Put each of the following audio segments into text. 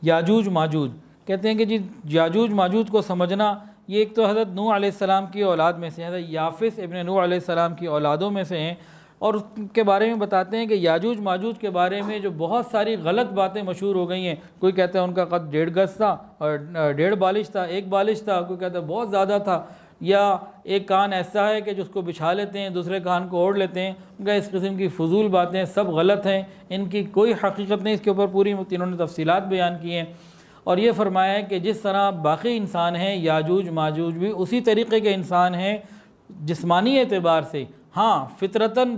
याजूज माजूज कहते हैं कि जी याजूज माजूज को समझना, ये एक तो हज़रत नूह अलैहिस्सलाम की औलाद में से हैं, हज़रत याफिस इब्न नूह अलैहिस्सलाम की औलादों में से हैं। और उसके बारे में बताते हैं कि याजूज माजूज के बारे में जो बहुत सारी गलत बातें मशहूर हो गई हैं। कोई कहता है उनका कद 1.5 गज था और 1.5 बालिश था, 1 बालिश था, कोई कहता है बहुत ज़्यादा था, या एक कान ऐसा है कि जिसको बिछा लेते हैं दूसरे कान को ओढ़ लेते हैं। उनका इस किस्म की फजूल बातें सब गलत हैं, इनकी कोई हकीकत नहीं। इसके ऊपर पूरी इन्होंने तफसीलात बयान की हैं और ये फरमाया है कि जिस तरह बाकी इंसान हैं, याजूज माजूज भी उसी तरीक़े के इंसान हैं जिस्मानी एतबार से। हाँ, फितरतन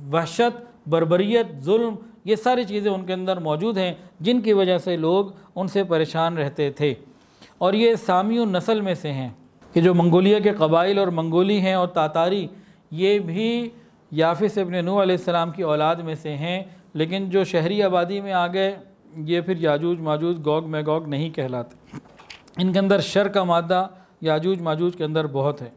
वहशत, बर्बरियत, जुल्म, ये सारी चीज़ें उनके अंदर मौजूद हैं जिनकी वजह से लोग उनसे परेशान रहते थे। और ये सामियों नस्ल में से हैं कि जो मंगोलिया के कबाइल और मंगोली हैं और तातारी, ये भी याफिस इब्न नूह अलैहिस्सलाम की औलाद में से हैं। लेकिन जो शहरी आबादी में आ गए, ये फिर याजूज माजूज गोग मैगोग नहीं कहलाते। इनके अंदर शर का मादा याजूज माजूज के अंदर बहुत है।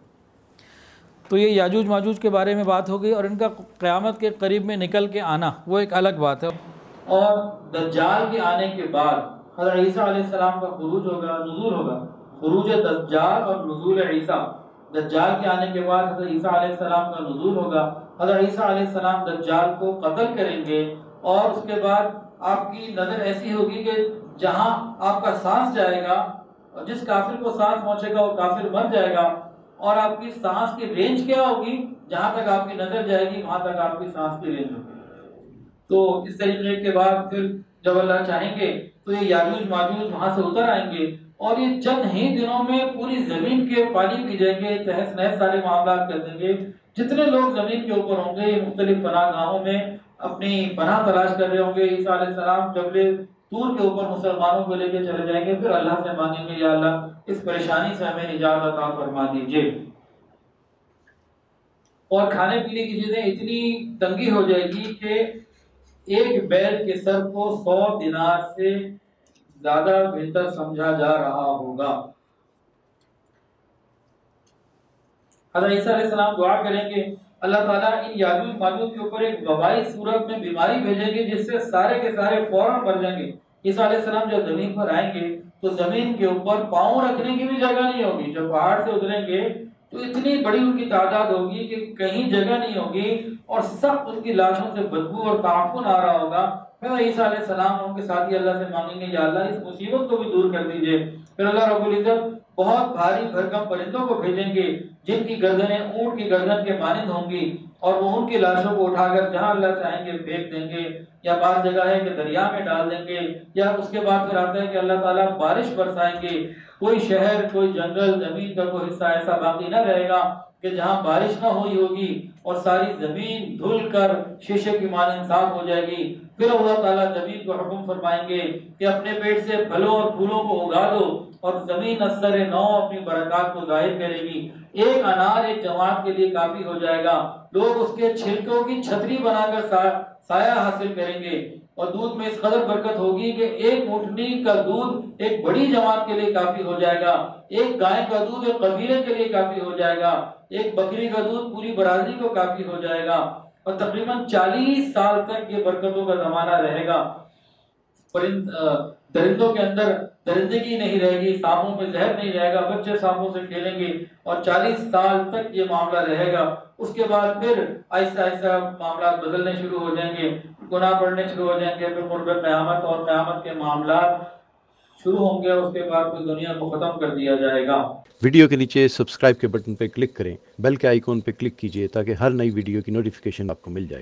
तो ये याजूज माजूज के बारे में बात हो गई। और इनका क़यामत के करीब में निकल के आना वो एक अलग बात है। और दज्जाल के आने के बाद हज़रत ईसा अलैहिस्सलाम का खुरूज होगा, नुज़ूल होगा, खुरूज दज्जाल और नुज़ूल ईसा। दज्जाल के आने के बाद हज़रत ईसा अलैहिस्सलाम का नुज़ूल होगा। हज़रत ईसा अलैहिस्सलाम दज्जाल को कत्ल करेंगे और उसके बाद आपकी नज़र ऐसी होगी कि जहाँ आपका सांस जाएगा और जिस काफिर को सांस पहुँचेगा वो काफिर मर जाएगा। और आपकी सांस की रेंज क्या होगी, जहाँ तक आपकी नज़र जाएगी वहाँ तक आपकी सांस की रेंज होगी। तो इस तरीके के बाद फिर जब अल्लाह चाहेंगे तो ये याजूज माजूज वहाँ से उतर आएंगे और ये चंद ही दिनों में पूरी ज़मीन के पानी पी जाएंगे, तहस नहस सारे मामला कर देंगे। जितने लोग ज़मीन के ऊपर होंगे ये मुख्तलिफ पनाह गाहों में अपनी पनाह तलाश कर रहे होंगे। ईसा अलैहिस्सलाम जबले तूर के ऊपर मुसलमानों को लेकर चले जाएंगे, फिर अल्लाह से मांगेंगे, या अल्लाह इस परेशानी से हमें निजात अता फरमा दीजिए। और खाने पीने की चीज़ें इतनी तंगी हो जाएगी कि एक बैल के सर को 100 दिनार से ज़्यादा बेहतर समझा जा रहा होगा। हज़रत ईसा अलैहिस्सलाम दुआ करेंगे, अल्लाह ताला इन याजूज माजूज के ऊपर एक वबाई सूरत में बीमारी भेजेंगे जिससे सारे के सारे फौरन मर जाएंगे। ईसा अलैहिस्सलाम जब जमीन पर आएंगे तो जमीन के ऊपर पाँव रखने की भी जगह नहीं होगी। जब पहाड़ से उतरेंगे तो इतनी बड़ी उनकी तादाद होगी कि कहीं जगह नहीं होगी और सख्त उनकी लाशों से बदबू और ताफुन आ रहा होगा। फिर ईसा अलैहिस्सलाम उनके साथी अल्लाह से मांगेंगे, या अल्लाह इस मुसीबत को भी दूर कर दीजिए। फिर अल्लाह रब्बुल इज्जत बहुत भारी भरकम परिंदों को भेजेंगे जिनकी गर्दनें ऊंट की गर्दन के मानिंद होंगी और वो उनकी लाशों को उठाकर जहां अल्लाह चाहेंगे फेंक देंगे, या बात जगह है कि दरिया में डाल देंगे, या उसके बाद फिर आता है कि अल्लाह ताला बारिश बरसाएंगे। कोई शहर, कोई जंगल, जमीन का कोई हिस्सा ऐसा बाकी न रहेगा कि जहां बारिश ना हुई होगी और सारी जमीन धुल कर शीशे की मानिंद साफ हो जाएगी। फिर अल्लाह ताला जमीन को हुक्म फरमाएंगे कि अपने पेट से फलों और फूलों को उगा दो और जमीन असर नौ अपनी बरकत को जाहिर करेगी। एक अनार एक जमात के लिए काफी हो जाएगा। लोग उसके छिलकों की छतरी बनाकर साया हासिल करेंगे और दूध में इस कदर बरकत होगी कि एक ऊँटनी का दूध एक बड़ी जमात के लिए काफी हो जाएगा, एक गाय का दूध एक कबीले के लिए काफी हो जाएगा, एक बकरी का दूध पूरी बरादरी को काफी हो जाएगा। और तकरीबन 40 साल तक ये बरकतों का जमाना रहेगा। दरिंदों के अंदर दरिंदगी नहीं रहेगी, सांपों में जहर नहीं रहेगा, बच्चे सांपों से खेलेंगे और 40 साल तक ये मामला रहेगा। उसके बाद फिर आहिस्ता आहिस्ता मामला बदलने शुरू हो जाएंगे, गुनाह बढ़ने शुरू हो जाएंगे, फिर कुर्ब क़यामत और क़यामत के मामला शुरू होंगे और उसके बाद फिर दुनिया को ख़त्म कर दिया जाएगा। वीडियो के नीचे सब्सक्राइब के बटन पर क्लिक करें, बेल के आइकॉन पर क्लिक कीजिए ताकि हर नई वीडियो की नोटिफिकेशन आपको मिल जाए।